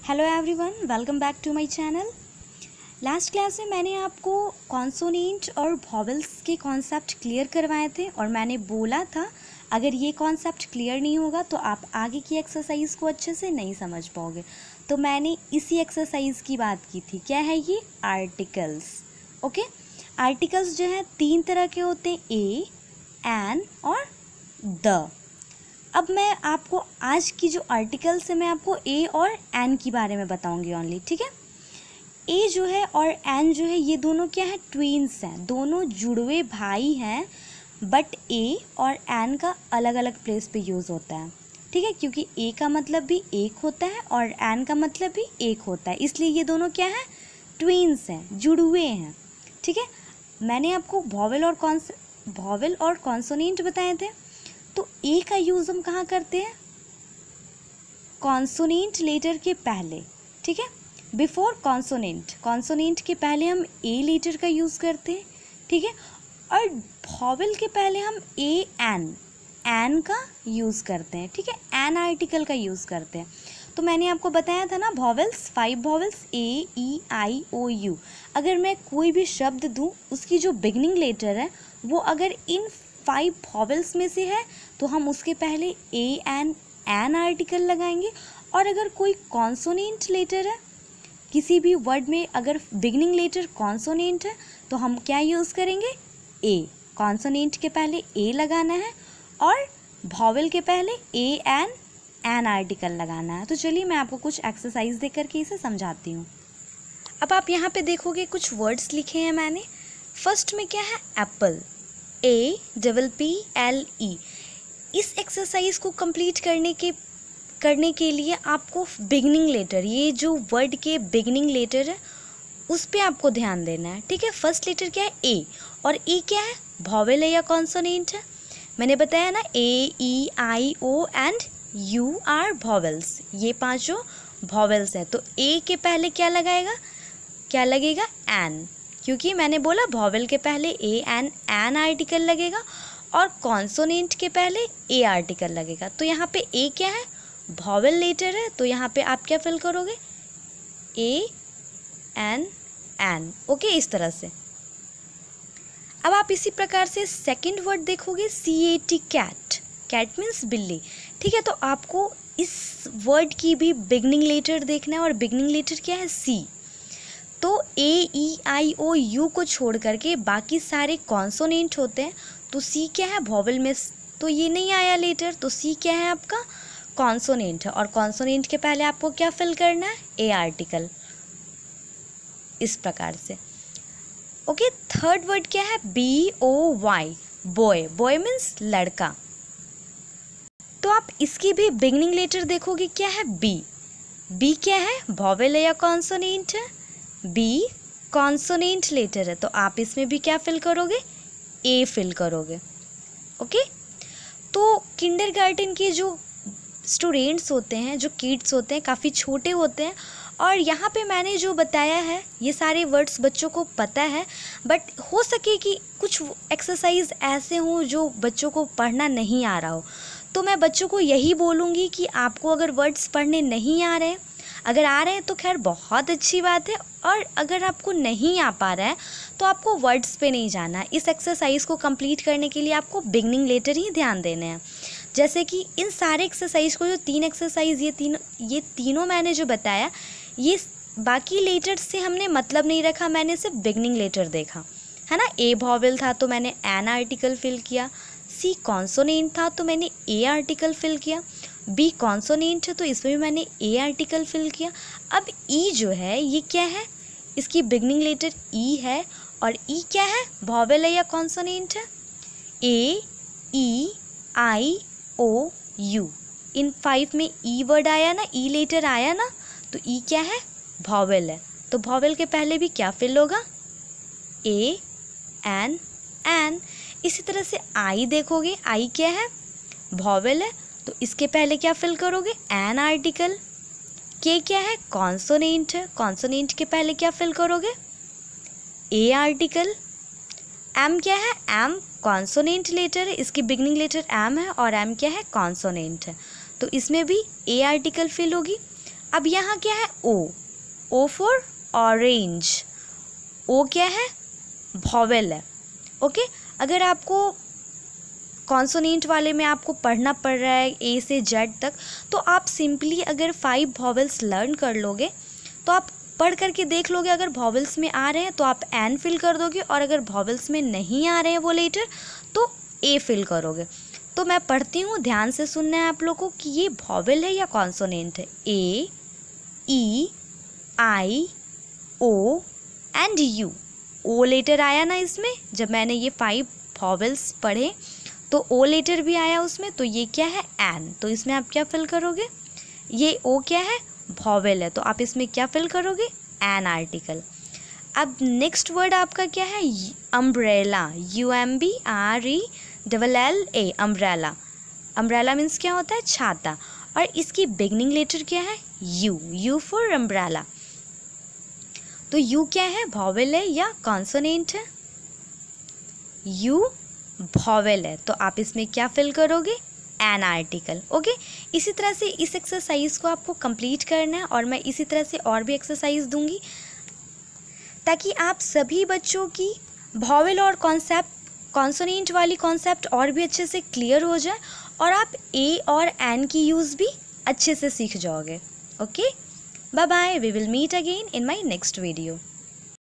Hello everyone, welcome back to my channel. Last class में मैंने आपको कॉन्सोनेंट और वॉवेल्स के कॉन्सेप्ट क्लियर करवाए थे और मैंने बोला था अगर ये कॉन्सेप्ट क्लियर नहीं होगा तो आप आगे की एक्सरसाइज को अच्छे से नहीं समझ पाओगे। तो मैंने इसी एक्सरसाइज की बात की थी। क्या है ये? आर्टिकल्स। ओके, आर्टिकल्स जो है तीन तरह के होते हैं, ए, एन और द। अब मैं आपको आज की जो आर्टिकल्स है मैं आपको ए और एन के बारे में बताऊंगी ओनली। ठीक है, ए जो है और एन जो है ये दोनों क्या है? ट्विन्स हैं, दोनों जुड़वे भाई हैं। बट ए और एन का अलग अलग प्लेस पे यूज़ होता है। ठीक है, क्योंकि ए का मतलब भी एक होता है और एन का मतलब भी एक होता है, इसलिए ये दोनों क्या है? ट्विन्स हैं, जुड़वे हैं। ठीक है, मैंने आपको वॉवेल और कॉन्सोनेंट बताए थे। तो ए का यूज़ हम कहाँ करते हैं? कॉन्सोनेंट लेटर के पहले। ठीक है, बिफोर कॉन्सोनेंट के पहले हम ए लेटर का यूज़ करते हैं। ठीक है, और वॉवेल के पहले हम एन का यूज़ करते हैं। ठीक है, एन आर्टिकल का यूज़ करते हैं। तो मैंने आपको बताया था ना, vowels 5 vowels A, E, I, O, U. अगर मैं कोई भी शब्द दूँ उसकी जो बिगनिंग लेटर है वो अगर इन 5 वॉवेल्स में से है तो हम उसके पहले एन आर्टिकल लगाएंगे। और अगर कोई कॉन्सोनेंट लेटर है, किसी भी वर्ड में अगर बिगनिंग लेटर कॉन्सोनेंट है तो हम क्या यूज़ करेंगे? ए। कॉन्सोनेंट के पहले ए लगाना है और वॉवेल के पहले एन आर्टिकल लगाना है। तो चलिए मैं आपको कुछ एक्सरसाइज दे करके इसे समझाती हूँ। अब आप यहाँ पे देखोगे कुछ वर्ड्स लिखे हैं मैंने। फर्स्ट में क्या है? Apple, APPLE। इस एक्सरसाइज को कंप्लीट करने के लिए आपको बिगनिंग लेटर, ये जो वर्ड के बिगनिंग लेटर है उस पे आपको ध्यान देना है। ठीक है, फर्स्ट लेटर क्या है? ए। और ए क्या है? वॉवेल है या कॉन्सोनेंट है? मैंने बताया ना, A, E, I, O and U are vowels. ये पांचों वॉवेल्स है। तो ए के पहले क्या लगेगा? एन, क्योंकि मैंने बोला वॉवेल के पहले एन आर्टिकल लगेगा और कॉन्सोनेंट के पहले ए आर्टिकल लगेगा। तो यहाँ पे ए क्या है? वॉवेल लेटर है, तो यहाँ पे आप क्या फिल करोगे? एन। ओके, इस तरह से। अब आप इसी प्रकार से सेकंड वर्ड देखोगे, CAT, कैट मीन्स बिल्ली। ठीक है, तो आपको इस वर्ड की भी बिगनिंग लेटर देखना है और बिगनिंग लेटर क्या है? सी। तो ए, ई, आई, ओ, यू को छोड़ करके बाकी सारे कॉन्सोनेंट होते हैं। तो सी क्या है? वॉवेल में तो ये नहीं आया लेटर, तो सी क्या है आपका? कॉन्सोनेंट है। और कॉन्सोनेंट के पहले आपको क्या फिल करना है? ए आर्टिकल, इस प्रकार से। ओके, थर्ड वर्ड क्या है? BOY, बॉय मीन्स लड़का। तो आप इसकी भी बिगनिंग लेटर देखोगे, क्या है? बी क्या है? वॉवेल है या कॉन्सोनेंट है? बी कॉन्सोनेंट लेटर है, तो आप इसमें भी क्या फिल करोगे? ए फिल करोगे। ओके, तो किंडरगार्टन के जो स्टूडेंट्स होते हैं, जो किड्स होते हैं, काफ़ी छोटे होते हैं और यहाँ पे मैंने जो बताया है ये सारे वर्ड्स बच्चों को पता है। बट हो सके कि कुछ एक्सरसाइज ऐसे हों जो बच्चों को पढ़ना नहीं आ रहा हो, तो मैं बच्चों को यही बोलूँगी कि आपको अगर वर्ड्स पढ़ने नहीं आ रहे हैं, अगर आ रहे हैं तो खैर बहुत अच्छी बात है, और अगर आपको नहीं आ पा रहा है तो आपको वर्ड्स पे नहीं जाना है। इस एक्सरसाइज को कंप्लीट करने के लिए आपको बिगनिंग लेटर ही ध्यान देने हैं। जैसे कि इन सारे एक्सरसाइज को, जो 3 एक्सरसाइज ये तीनों मैंने जो बताया, ये बाकी लेटर्स से हमने मतलब नहीं रखा, मैंने सिर्फ बिगनिंग लेटर देखा है ना। ए वॉवेल था तो मैंने एन आर्टिकल फिल किया, सी कॉन्सोनेंट था तो मैंने ए आर्टिकल फिल किया, बी कॉन्सोनेंट है तो इसमें भी मैंने ए आर्टिकल फिल किया। अब ई जो है ये क्या है? इसकी बिगनिंग लेटर ई है और ई क्या है? वॉवेल है या कॉन्सोनेंट है? A, E, I, O, you. इन 5 में ई वर्ड आया ना, ई लेटर आया ना, तो ई क्या है? वॉवेल है। तो वॉवेल के पहले भी क्या फिल होगा? ए, एन। इसी तरह से आई देखोगे, आई क्या है? वॉवेल है, तो इसके पहले क्या फिल करोगे? An article. के क्या है? कॉन्सोनेंट है, कॉन्सोनेंट के पहले क्या फिल करोगे? ए आर्टिकल। एम क्या है? एम कॉन्सोनेंट लेटर है, इसकी बिगनिंग लेटर एम है और एम क्या है? कॉन्सोनेंट है, तो इसमें भी ए आर्टिकल फिल होगी। अब यहाँ क्या है, ओ फॉर ऑरेंज, ओ क्या है, वॉवेल है। ओके, अगर आपको कॉन्सोनेंट वाले में आपको पढ़ना पड़ रहा है ए से जेड तक, तो आप सिंपली अगर 5 वॉवेल्स लर्न कर लोगे तो आप पढ़ करके देख लोगे, अगर वॉवेल्स में आ रहे हैं तो आप एन फिल कर दोगे, और अगर वॉवेल्स में नहीं आ रहे हैं वो लेटर तो ए फिल करोगे। तो मैं पढ़ती हूँ, ध्यान से सुनना है आप लोगों को कि ये वॉवेल है या कॉन्सोनेंट है। A, E, I, O and U. O letter आया ना इसमें, जब मैंने ये 5 वॉवेल्स पढ़े तो ओ लेटर भी आया उसमें, तो ये क्या है, एन। तो इसमें आप क्या फिल करोगे, ये ओ क्या है, वॉवेल है, तो आप इसमें क्या फिल करोगे, एन आर्टिकल। अब नेक्स्ट वर्ड आपका क्या है, umbrella, UMBRELLA, umbrella. Umbrella means क्या होता है, छाता, और इसकी बिगनिंग लेटर क्या है, यू फॉर अम्ब्रेला। तो यू क्या है, वॉवेल है या कॉन्सोनेंट है, यू वॉवेल है, तो आप इसमें क्या फिल करोगे, एन आर्टिकल। ओके, इसी तरह से इस एक्सरसाइज को आपको कंप्लीट करना है, और मैं इसी तरह से और भी एक्सरसाइज दूंगी ताकि आप सभी बच्चों की वॉवेल और कॉन्सोनेंट वाली कॉन्सेप्ट और भी अच्छे से क्लियर हो जाए, और आप ए और एन की यूज़ भी अच्छे से सीख जाओगे। Okay, bye bye, we will meet again in my next video.